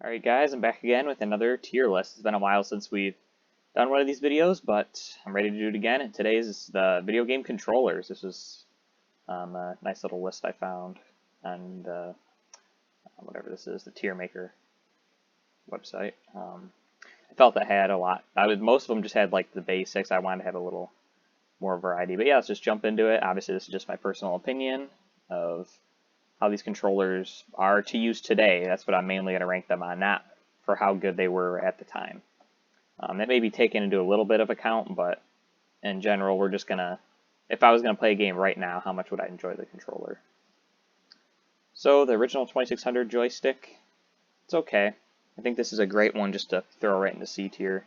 Alright guys, I'm back again with another tier list. It's been a while since we've done one of these videos, but I'm ready to do it again. And today's is the video game controllers. This was a nice little list I found on whatever this is, the Tier Maker website. I felt that had a lot. Most of them just had like the basics. I wanted to have a little more variety. But yeah, let's just jump into it. Obviously, this is just my personal opinion of how these controllers are to use today. That's what I'm mainly going to rank them on, not for how good they were at the time. That may be taken into a little bit of account, but in general, we're just going to, if I was going to play a game right now, how much would I enjoy the controller? So the original 2600 joystick, it's okay. I think this is a great one just to throw right into C tier.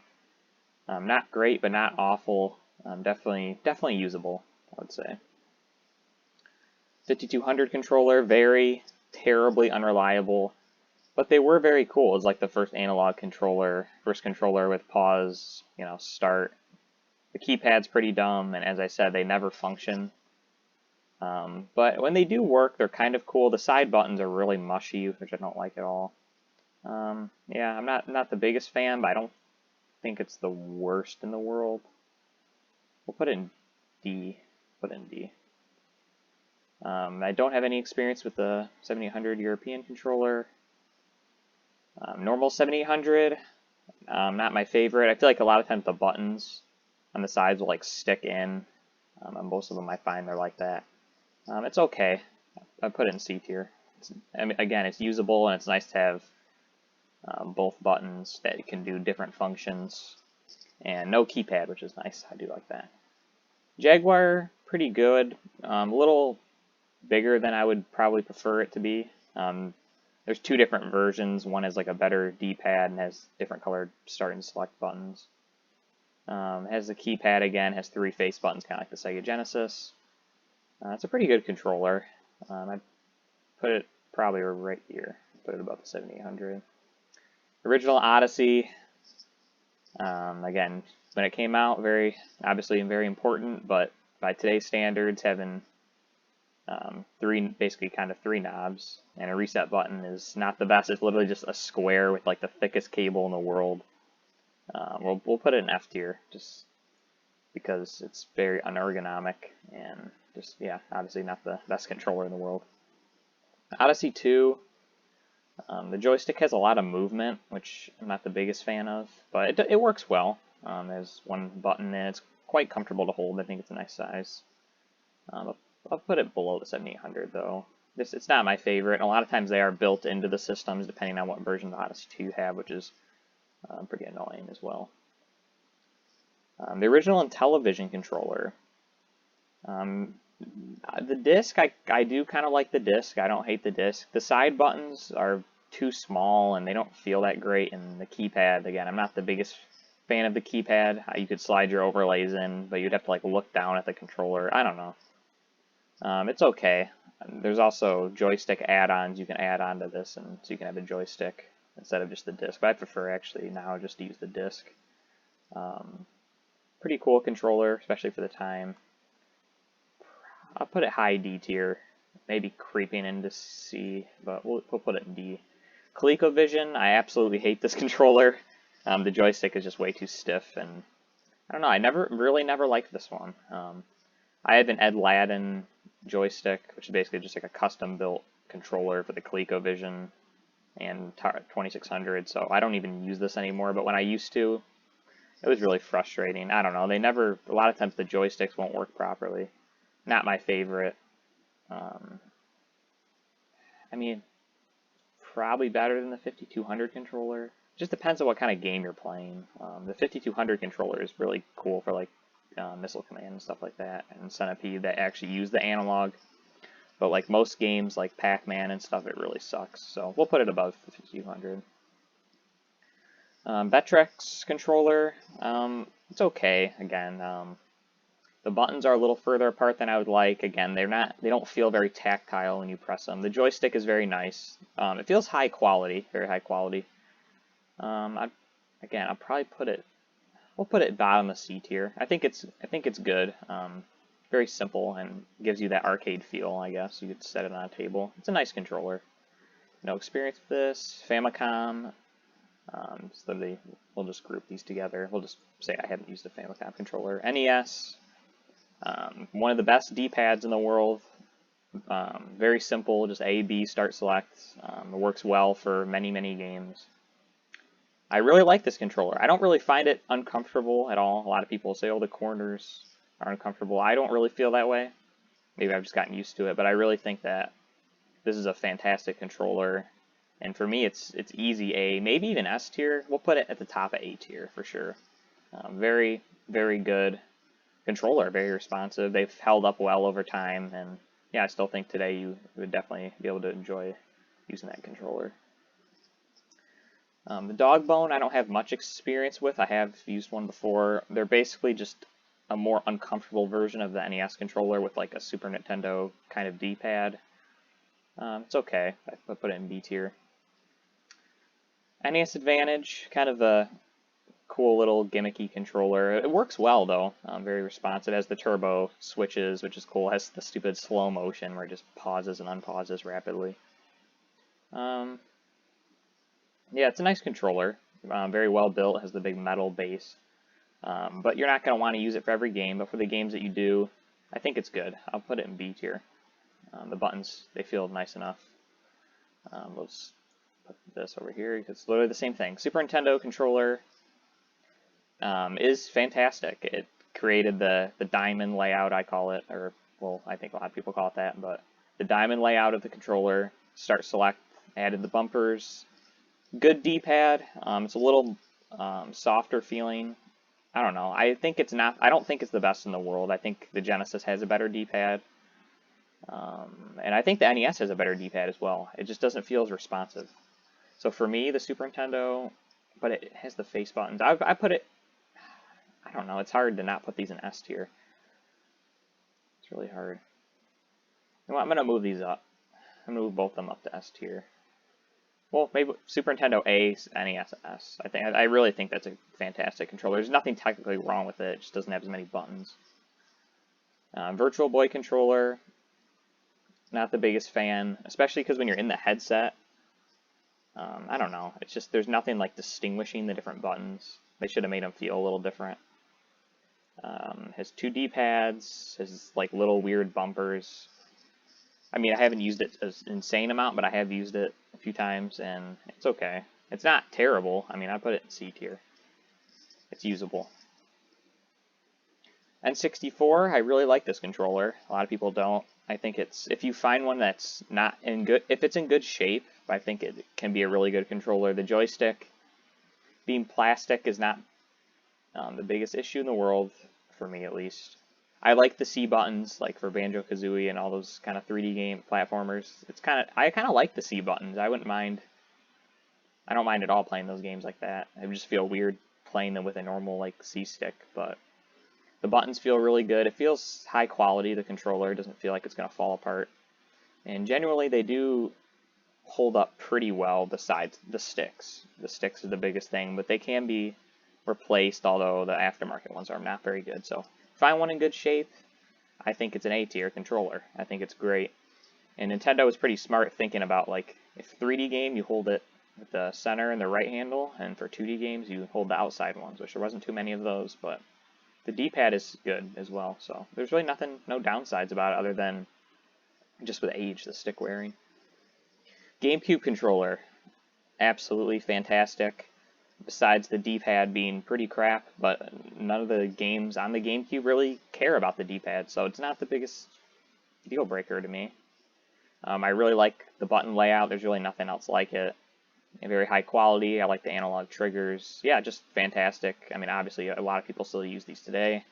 Not great, but not awful. Definitely usable, I would say. 5200 controller, very terribly unreliable, but they were very cool. It's like the first analog controller, first controller with pause, start. The keypad's pretty dumb, and as I said, they never function. But when they do work, they're kind of cool. The side buttons are really mushy, which I don't like at all. Yeah, I'm not the biggest fan, but I don't think it's the worst in the world. We'll put it in D. Put it in D. I don't have any experience with the 7800 European controller. Normal 7800, not my favorite. I feel like a lot of times the buttons on the sides will like stick in. On most of them I find they're like that. It's okay. I put it in C tier. Again, it's usable and it's nice to have both buttons that can do different functions. And no keypad, which is nice. I do like that. Jaguar, pretty good. A little bigger than I would probably prefer it to be. There's two different versions. One is like a better D-pad and has different colored start and select buttons. Has the keypad again, has three face buttons, kind of like the Sega Genesis. It's a pretty good controller. I'd put it probably right here. Put it above the 7800. Original Odyssey. Again, when it came out, obviously very important, but by today's standards, having basically kind of three knobs, and a reset button is not the best. It's literally just a square with like the thickest cable in the world. We'll put it in F tier just because it's very unergonomic and just, yeah, obviously not the best controller in the world. Odyssey 2, the joystick has a lot of movement, which I'm not the biggest fan of, but it works well. There's one button and it's quite comfortable to hold. I think it's a nice size. I'll put it below the 7800 though. It's not my favorite. A lot of times they are built into the systems depending on what version of Odyssey 2 you have, which is pretty annoying as well. The original Intellivision controller. The disc, I do kind of like the disc. I don't hate the disc. The side buttons are too small and they don't feel that great. And the keypad, again, I'm not the biggest fan of the keypad. You could slide your overlays in, but you'd have to like look down at the controller. I don't know. It's okay. There's also joystick add-ons you can add onto this, and so you can have a joystick instead of just the disc. But I prefer actually now just to use the disc. Pretty cool controller, especially for the time. I'll put it high D tier, maybe creeping into C, but we'll put it in D. ColecoVision, I absolutely hate this controller. The joystick is just way too stiff, and I don't know. I never liked this one. I have an Ed Ladden joystick, which is basically just like a custom-built controller for the ColecoVision and 2600, so I don't even use this anymore, but when I used to, it was really frustrating. I don't know, a lot of times the joysticks won't work properly. Not my favorite. I mean, probably better than the 5200 controller. Just depends on what kind of game you're playing. The 5200 controller is really cool for like Missile Command and stuff like that, and Centipede that actually use the analog. But like most games like Pac-Man and stuff, it really sucks. So we'll put it above the 5200. Vectrex controller, it's okay. Again, the buttons are a little further apart than I would like. Again, they don't feel very tactile when you press them. The joystick is very nice. It feels high quality, very high quality. Again, I'll probably we'll put it bottom of C tier. I think it's good. Very simple and gives you that arcade feel, I guess. You could set it on a table. It's a nice controller. No experience with this. Famicom, So we'll just group these together. We'll just say I haven't used a Famicom controller. NES, one of the best D-pads in the world. Very simple, just A, B, start, select. It works well for many, many games. I really like this controller. I don't really find it uncomfortable at all. A lot of people say, oh, the corners are uncomfortable. I don't really feel that way. Maybe I've just gotten used to it, but I really think that this is a fantastic controller. And for me, it's easy A, maybe even S tier. We'll put it at the top of A tier for sure. Very, very good controller, very responsive. They've held up well over time, and yeah, I still think today you would definitely be able to enjoy using that controller. The dog bone I don't have much experience with. I have used one before. They're basically just a more uncomfortable version of the NES controller with like a Super Nintendo kind of D-pad. It's okay. I put it in B tier. NES Advantage, kind of a cool little gimmicky controller. It works well though. Very responsive. It has the turbo switches, which is cool. It has the stupid slow motion where it just pauses and unpauses rapidly. Yeah, it's a nice controller. Very well built. It has the big metal base. But you're not going to want to use it for every game. But for the games that you do, I think it's good. I'll put it in B tier. The buttons, they feel nice enough. Let's put this over here. It's literally the same thing. Super Nintendo controller is fantastic. It created the diamond layout, I call it. Or, well, I think a lot of people call it that. But the diamond layout of the controller. Start, select, added the bumpers. Good D-pad. It's a little softer feeling. I don't know. I think it's not. I don't think it's the best in the world. I think the Genesis has a better D-pad, and I think the NES has a better D-pad as well. It just doesn't feel as responsive. So for me, the Super Nintendo, but it has the face buttons. I put it. I don't know. It's hard to not put these in S tier. It's really hard. You know what, I'm gonna move these up. I'm gonna move both of them up to S tier. Well, maybe Super Nintendo A, NES S. I really think that's a fantastic controller. There's nothing technically wrong with it. It just doesn't have as many buttons. Virtual Boy controller, not the biggest fan, especially because when you're in the headset, I don't know. It's just there's nothing like distinguishing the different buttons. They should have made them feel a little different. Has 2 D-pads, has like little weird bumpers. I mean, I haven't used it an insane amount, but I have used it a few times, and it's okay. It's not terrible. I mean, I put it in C tier. It's usable. N64, I really like this controller. A lot of people don't. I think it's, if you find one that's not in good, if it's in good shape, I think it can be a really good controller. The joystick being plastic is not the biggest issue in the world, for me at least. I like the C buttons, like for Banjo-Kazooie and all those kind of 3D game platformers. I kind of like the C buttons. I don't mind at all playing those games like that. I just feel weird playing them with a normal like C stick, but the buttons feel really good. It feels high quality. The controller doesn't feel like it's going to fall apart, and generally they do hold up pretty well. Besides the sticks are the biggest thing, but they can be replaced. Although the aftermarket ones are not very good, so. Find one in good shape, I think it's an A tier controller. I think it's great. And Nintendo was pretty smart thinking about like if 3D game you hold it with the center and the right handle, and for 2D games you hold the outside ones, which there wasn't too many of those, but the D-pad is good as well. So there's really no downsides about it other than just with age, the stick wearing. GameCube controller, absolutely fantastic. Besides the D-pad being pretty crap, but none of the games on the GameCube really care about the D-pad, so it's not the biggest deal breaker to me. I really like the button layout. There's really nothing else like it. Very high quality. I like the analog triggers. Yeah, just fantastic. I mean, obviously, a lot of people still use these today.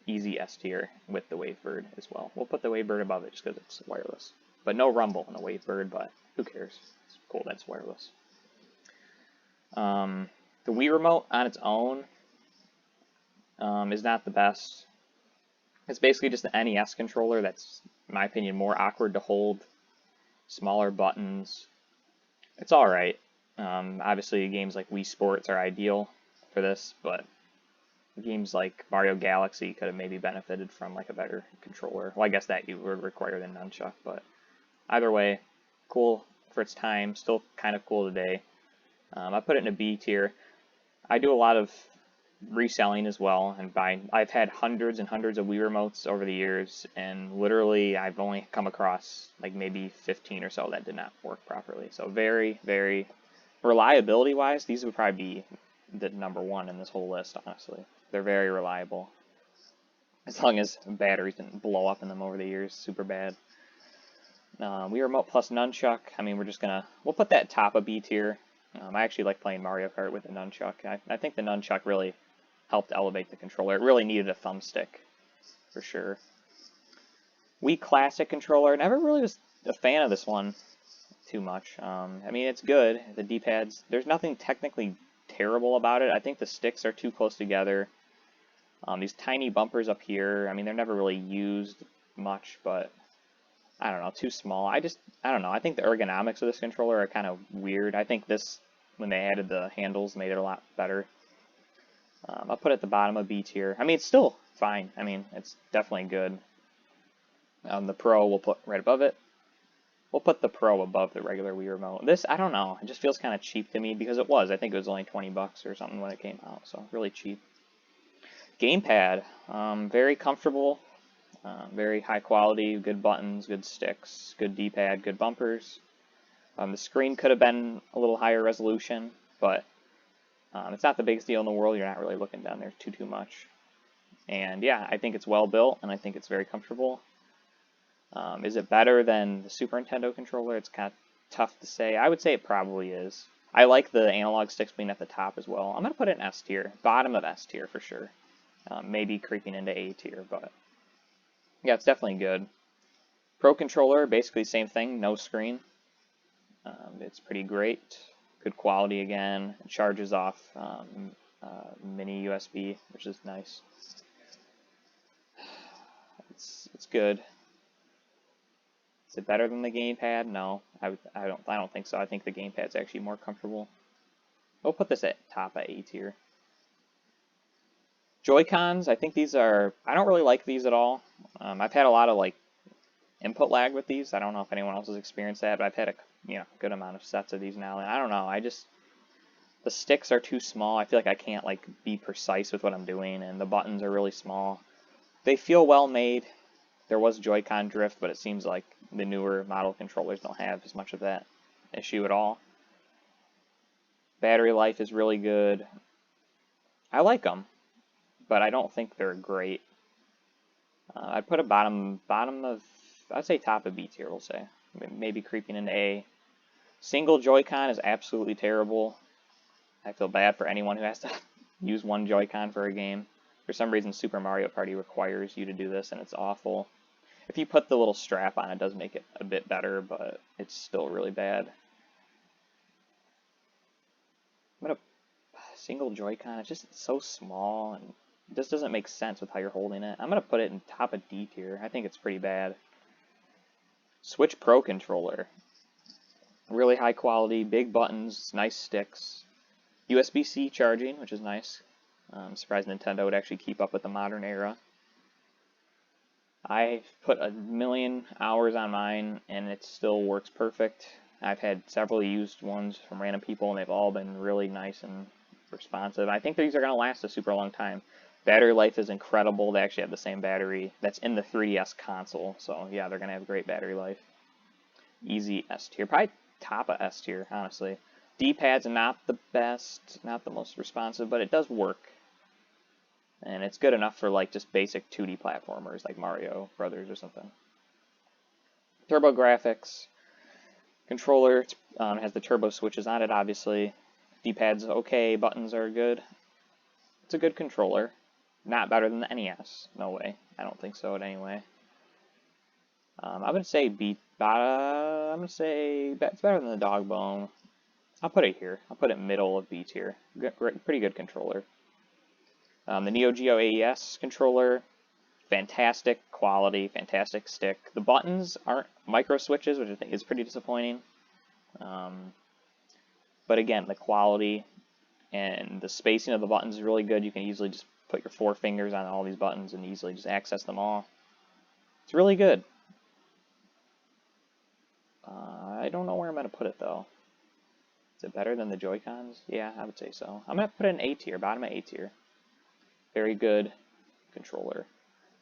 Easy S tier with the Wavebird as well. We'll put the Wavebird above it just because it's wireless. But no rumble in the Wavebird, but who cares? It's cool that it's wireless. The Wii Remote on its own is not the best. It's basically just the NES controller that's, in my opinion, more awkward to hold. Smaller buttons. It's alright. Obviously, games like Wii Sports are ideal for this, but games like Mario Galaxy could have maybe benefited from like a better controller. Well, I guess that you would require the nunchuck, but either way, cool for its time. Still kind of cool today. I put it in a B tier. I do a lot of reselling as well and buying. I've had hundreds and hundreds of Wii remotes over the years, and literally I've only come across like maybe 15 or so that did not work properly. So very, very reliability wise, these would probably be the #1 in this whole list, honestly. They're very reliable. As long as batteries didn't blow up in them over the years, super bad. Wii Remote plus Nunchuck, I mean, we'll put that top of B tier. I actually like playing Mario Kart with the Nunchuck. I think the Nunchuck really helped elevate the controller. It really needed a thumbstick, for sure. Wii Classic controller, never really was a fan of this one too much. I mean, it's good. The D-pads, there's nothing technically terrible about it. I think the sticks are too close together. These tiny bumpers up here, I mean, they're never really used much, but I don't know, too small. I don't know. I think the ergonomics of this controller are kind of weird. I think this, when they added the handles, made it a lot better. I'll put it at the bottom of B tier. I mean, it's still fine. I mean, it's definitely good. The Pro we'll put right above it. We'll put the Pro above the regular Wii Remote. This, I don't know. It just feels kind of cheap to me because it was. I think it was only 20 bucks or something when it came out, so really cheap. Gamepad, very comfortable, very high quality, good buttons, good sticks, good D-pad, good bumpers. The screen could have been a little higher resolution, but it's not the biggest deal in the world. You're not really looking down there too much. And yeah, I think it's well built, and I think it's very comfortable. Is it better than the Super Nintendo controller? It's kind of tough to say. I would say it probably is. I like the analog sticks being at the top as well. I'm going to put it in S tier. Bottom of S tier for sure. Maybe creeping into A tier, but yeah, it's definitely good. Pro controller, basically same thing, no screen. It's pretty great. Good quality again. It charges off mini USB, which is nice. It's good. Is it better than the gamepad? No, I don't think so. I think the gamepad's actually more comfortable. We'll put this at top of A tier. Joy-Cons, I think these are, I don't really like these at all. I've had a lot of like input lag with these. I don't know if anyone else has experienced that, but I've had a good amount of sets of these now, and I don't know. The sticks are too small. I feel like I can't like be precise with what I'm doing, and the buttons are really small. They feel well made. There was Joy-Con drift, but it seems like the newer model controllers don't have as much of that issue at all. Battery life is really good. I like them, but I don't think they're great. I'd put a bottom of, I'd say top of B tier, we'll say. Maybe creeping into A. Single Joy-Con is absolutely terrible. I feel bad for anyone who has to use one Joy-Con for a game. For some reason, Super Mario Party requires you to do this, and it's awful. If you put the little strap on, it does make it a bit better, but it's still really bad. Single Joy-Con, it's just so small, and it just doesn't make sense with how you're holding it. I'm going to put it in top of D tier. I think it's pretty bad. Switch Pro controller. Really high quality, big buttons, nice sticks. USB-C charging, which is nice. I'm surprised Nintendo would actually keep up with the modern era. I've put 1,000,000 hours on mine, and it still works perfect. I've had several used ones from random people, and they've all been really nice and responsive. I think these are going to last a super long time. Battery life is incredible. They actually have the same battery that's in the 3DS console, so yeah, they're going to have great battery life. Easy S tier. Probably top of S tier, honestly. D-pad's not the best, not the most responsive, but it does work. And it's good enough for like just basic 2D platformers like Mario Brothers or something. TurboGrafx. Controller has the turbo switches on it, obviously. D-pad's okay, buttons are good. It's a good controller. Not better than the NES. No way. I don't think so anyway. I'm going to say it's better than the Dog Bone. I'll put it here. I'll put it middle of B tier. Pretty good controller. The Neo Geo AES controller, fantastic quality, fantastic stick. The buttons aren't micro switches, which I think is pretty disappointing. But again, the quality and the spacing of the buttons is really good. You can easily just put your 4 fingers on all these buttons and easily just access them all. It's really good. I don't know where I'm going to put it though. Is it better than the Joy-Cons? Yeah, I would say so. I'm going to put it in A tier, bottom of A tier. Very good controller.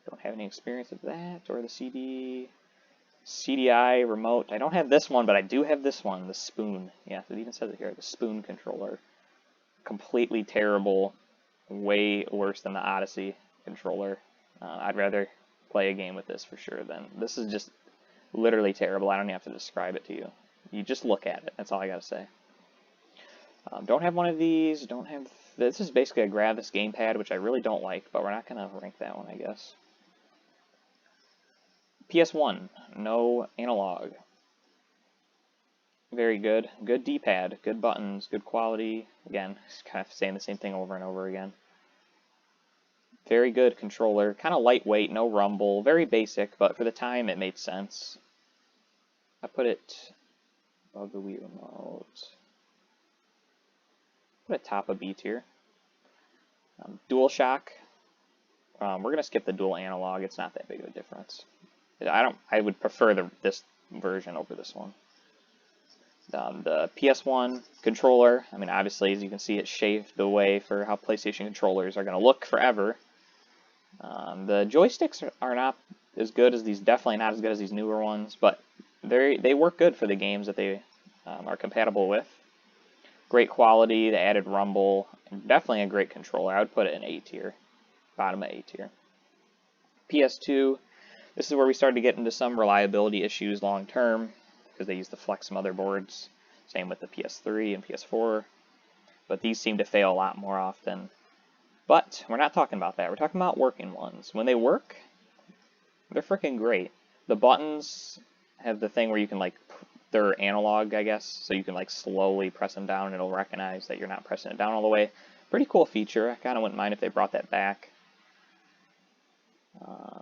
Don't have any experience with that, or the CDI remote. I don't have this one, but I do have this one, the Spoon. Yeah, it even says it here, the Spoon controller. Completely terrible, way worse than the Odyssey controller. I'd rather play a game with this for sure than this is just literally terrible. I don't even have to describe it to you. You just look at it. That's all I gotta say. Don't have one of these. Don't have. This is basically a Gravis gamepad, which I really don't like, but we're not gonna rank that one, I guess. PS1, no analog. Very good. Good D-pad, good buttons, good quality. Again, just kind of saying the same thing over and over again. Very good controller, kind of lightweight, no rumble, very basic, but for the time it made sense. I put it above the Wii Remote. Put it top of B tier. DualShock. We're gonna skip the dual analog. It's not that big of a difference. I would prefer this version over this one. The PS1 controller. I mean, obviously, as you can see, it shaved the way for how PlayStation controllers are gonna look forever. The joysticks are not as good as these. Definitely not as good as these newer ones, but they work good for the games that they are compatible with. Great quality. They added rumble. Definitely a great controller. I would put it in A tier, bottom of A tier. PS2. This is where we started to get into some reliability issues long term because they use the Flex motherboards. Same with the PS3 and PS4, but these seem to fail a lot more often. But we're not talking about that. We're talking about working ones. When they work, they're freaking great. The buttons have the thing where you can they're analog, I guess, so you can slowly press them down and it'll recognize that you're not pressing it down all the way. Pretty cool feature. I kind of wouldn't mind if they brought that back.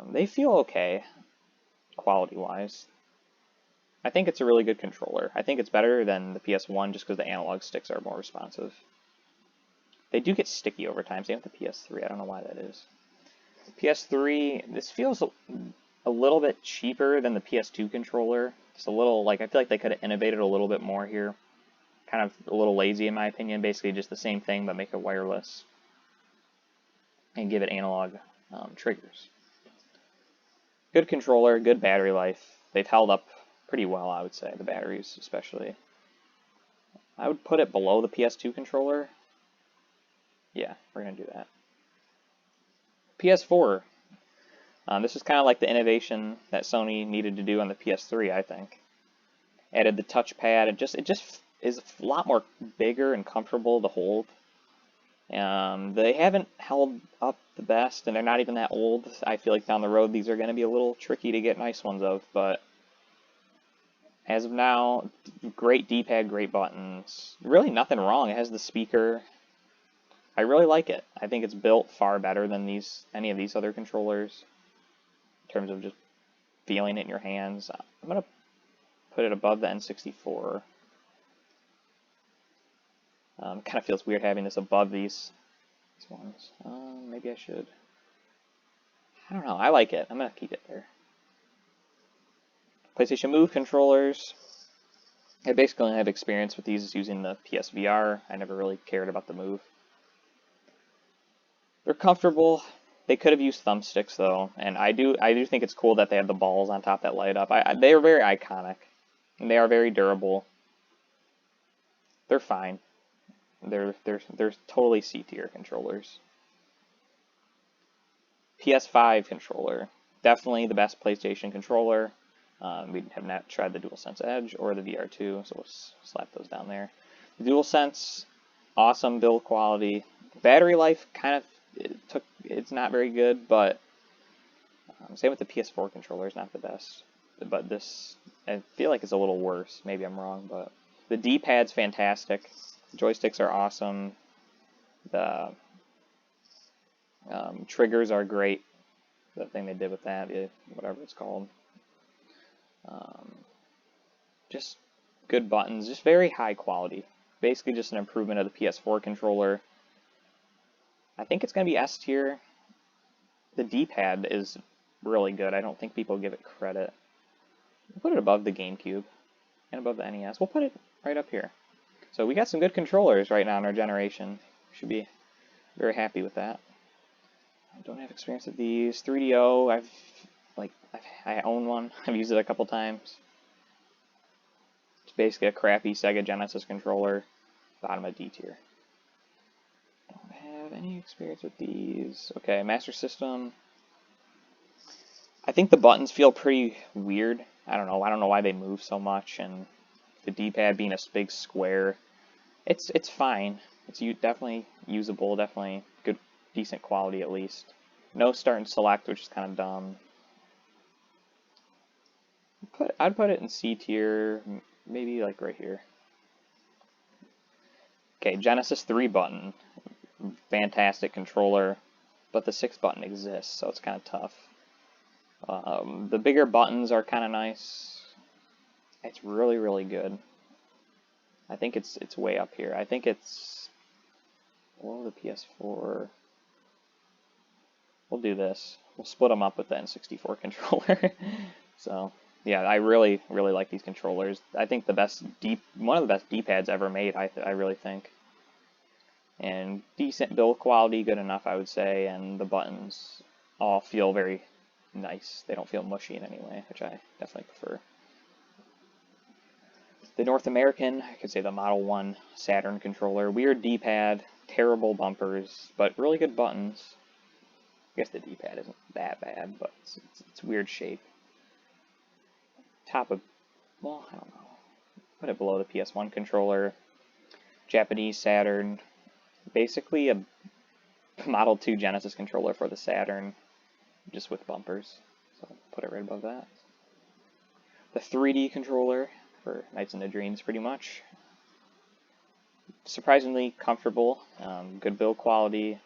They feel okay, quality-wise. I think it's a really good controller. I think it's better than the PS1 just because the analog sticks are more responsive. They do get sticky over time, same with the PS3. I don't know why that is. PS3, this feels a little bit cheaper than the PS2 controller. Just a little, I feel like they could have innovated a little bit more here. Kind of a little lazy in my opinion. Basically just the same thing, but make it wireless. And give it analog triggers. Good controller, good battery life. They've held up pretty well, I would say, the batteries especially. I would put it below the PS2 controller. Yeah, we're going to do that. PS4. This is kind of like the innovation that Sony needed to do on the PS3, I think. Added the touchpad. It just is a lot more bigger and comfortable to hold. They haven't held up the best, and they're not even that old. I feel like down the road these are going to be a little tricky to get nice ones of, but as of now, great D-pad, great buttons. Really nothing wrong. It has the speaker. I really like it. I think it's built far better than any of these other controllers in terms of just feeling it in your hands. I'm going to put it above the N64. Kind of feels weird having this above these ones. Maybe I should. I don't know. I like it. I'm going to keep it there. PlayStation Move controllers. I basically only have experience with these using the PSVR. I never really cared about the Move. They're comfortable. They could have used thumbsticks though, and I do think it's cool that they have the balls on top that light up. They are very iconic, and they are very durable. They're fine. They're totally C tier controllers. PS5 controller, definitely the best PlayStation controller. We have not tried the DualSense Edge or the VR2, so we'll slap those down there. The DualSense, awesome build quality. Battery life it's not very good, but same with the PS4 controller, it's not the best. But this, I feel like it's a little worse. Maybe I'm wrong, but the D-pad's fantastic. The joysticks are awesome. The triggers are great. The thing they did with that, whatever it's called. Just good buttons, just very high quality. Basically just an improvement of the PS4 controller. I think it's going to be S tier. The D-pad is really good. I don't think people give it credit. We'll put it above the GameCube and above the NES. We'll put it right up here. So we got some good controllers right now in our generation. Should be very happy with that. I don't have experience with these. 3DO, I own one. I've used it a couple times. It's basically a crappy Sega Genesis controller, bottom of D tier. Don't have any experience with these. Okay, Master System. I think the buttons feel pretty weird. I don't know why they move so much, and the D-pad being a big square. It's fine. It's definitely usable, definitely good, decent quality at least. No start and select, which is kind of dumb. I'd put it in C tier, maybe like right here. Okay, Genesis 3 button, fantastic controller, but the 6 button exists, so it's kind of tough. The bigger buttons are kind of nice. It's really, really good. I think it's way up here. I think it's below the PS4. We'll do this. We'll split them up with the N64 controller. So yeah, I really, really like these controllers. I think one of the best D-pads ever made. I really think. And decent build quality, good enough, I would say. And the buttons all feel very nice. They don't feel mushy in any way, which I definitely prefer. The North American, I could say the Model 1 Saturn controller. Weird D-pad, terrible bumpers, but really good buttons. I guess the D-pad isn't that bad, but it's weird shape. Well, I don't know. Put it below the PS1 controller. Japanese Saturn. Basically a Model 2 Genesis controller for the Saturn, just with bumpers. So put it right above that. The 3D controller for Nights into Dreams, pretty much. Surprisingly comfortable, good build quality.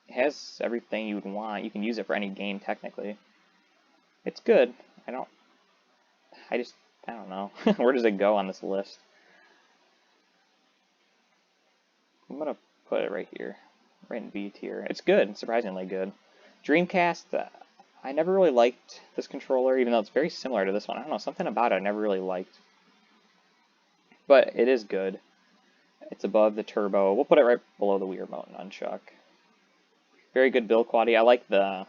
It has everything you would want. You can use it for any game technically. It's good. I don't know. Where does it go on this list? I'm gonna put it right here, right in B tier. It's good, surprisingly good. Dreamcast, I never really liked this controller, even though it's very similar to this one. I don't know, something about it I never really liked. But it is good. It's above the Turbo. We'll put it right below the Wii Remote Nunchuck. Very good build quality. I like I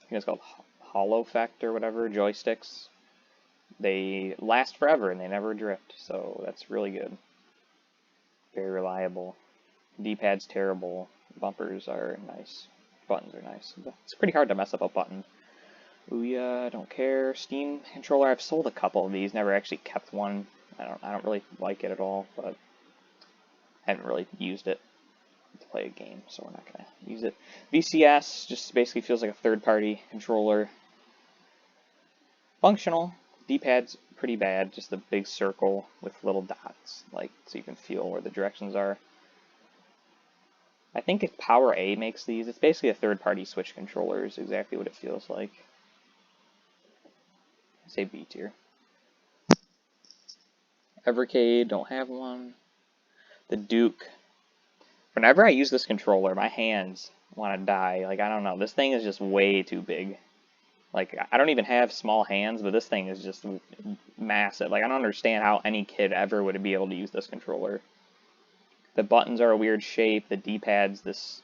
think it's called Hollow Effect or whatever, joysticks. They last forever and they never drift, so that's really good. Very reliable. D-pad's terrible. Bumpers are nice. Buttons are nice. It's pretty hard to mess up a button. Ouya, don't care. Steam controller. I've sold a couple of these. Never actually kept one. I don't really like it at all, but I haven't really used it to play a game, so we're not gonna use it. VCS just basically feels like a third-party controller. Functional. D-pad's pretty bad. Just a big circle with little dots, like so you can feel where the directions are. I think if Power A makes these, it's basically a third-party Switch controller is exactly what it feels like. I say B tier. Evercade, don't have one. The Duke. Whenever I use this controller, my hands want to die. Like, I don't know. This thing is just way too big. Like, I don't even have small hands, but this thing is just massive. Like, I don't understand how any kid ever would be able to use this controller. The buttons are a weird shape. The D-pad's this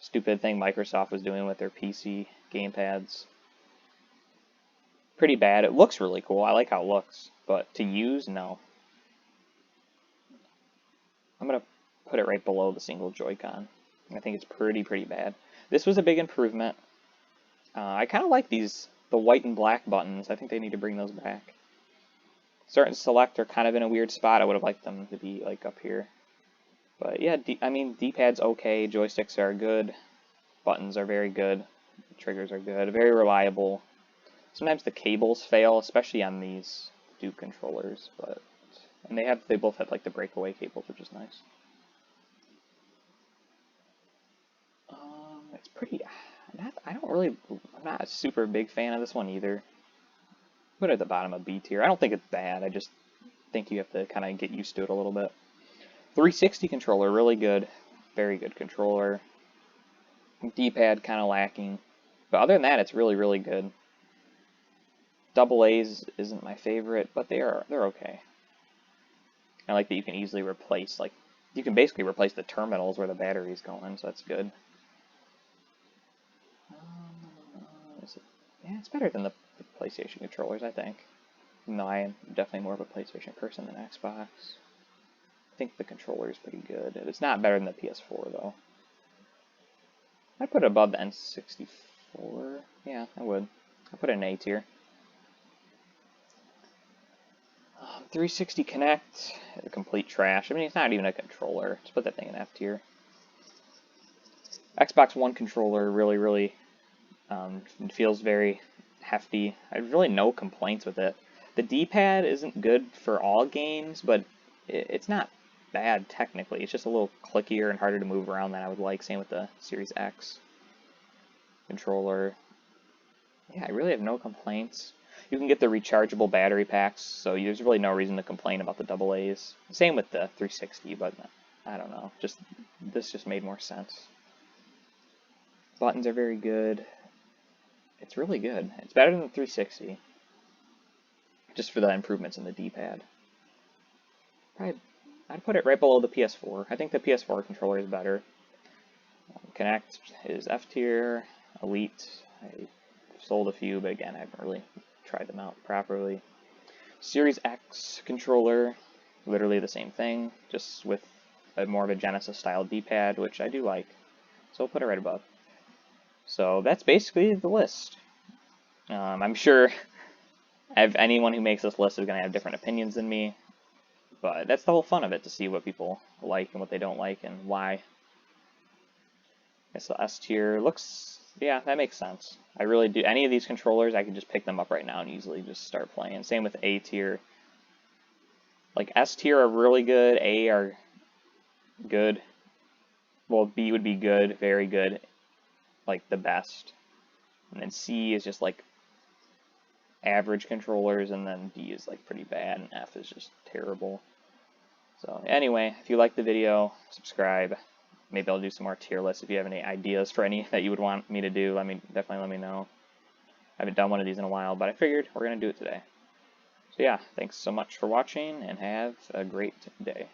stupid thing Microsoft was doing with their PC gamepads. Pretty bad. It looks really cool. I like how it looks. But to use, no. I'm going to put it right below the single Joy-Con. I think it's pretty bad. This was a big improvement. I kind of like the white and black buttons. I think they need to bring those back. Start and select are kind of in a weird spot. I would have liked them to be like up here. But yeah, D-pad's okay. Joysticks are good. Buttons are very good. Triggers are good. Very reliable. Sometimes the cables fail, especially on these Duke controllers. And they both have like the breakaway cables, which is nice. It's pretty. I'm not a super big fan of this one either. Put it at the bottom of B tier. I don't think it's bad. I just think you have to kind of get used to it a little bit. 360 controller, really good. Very good controller. D-pad kind of lacking. But other than that, it's really, really good. Double A's isn't my favorite, but they're okay. I like that you can easily replace, like, you can basically replace the terminals where the battery's going, so that's good. Yeah, it's better than the PlayStation controllers, I think. No, I am definitely more of a PlayStation person than Xbox. I think the controller is pretty good. It's not better than the PS4, though. I'd put it above the N64. Yeah, I would. I'd put it in A tier. 360 Connect, complete trash. I mean, it's not even a controller. Just put that thing in F tier. Xbox One controller really feels very hefty. I have really no complaints with it. The D-pad isn't good for all games, but it's not bad technically. It's just a little clickier and harder to move around than I would like. Same with the Series X controller. Yeah, I really have no complaints. You can get the rechargeable battery packs, so there's really no reason to complain about the AA's. Same with the 360, but I don't know. This just made more sense. Buttons are very good. It's really good. It's better than the 360. Just for the improvements in the D-pad. I'd put it right below the PS4. I think the PS4 controller is better. Connect is F tier. Elite, I sold a few, but again, I haven't really tried them out properly. Series X controller, literally the same thing, just with more of a Genesis-style D-pad, which I do like. So we'll put it right above. So that's basically the list. I'm sure anyone who makes this list is going to have different opinions than me, but that's the whole fun of it, to see what people like and what they don't like and why. So S tier looks, yeah, that makes sense. I really do. Any of these controllers, I could just pick them up right now and easily just start playing. Same with A tier. Like S tier are really good, A are good. Well, B would be good, very good, like the best. And then C is just like average controllers, and then D is like pretty bad, and F is just terrible. So anyway, if you like the video, subscribe. Maybe I'll do some more tier lists. If you have any ideas for any that you would want me to do, definitely let me know. I haven't done one of these in a while, but I figured we're going to do it today. So yeah, thanks so much for watching, and have a great day.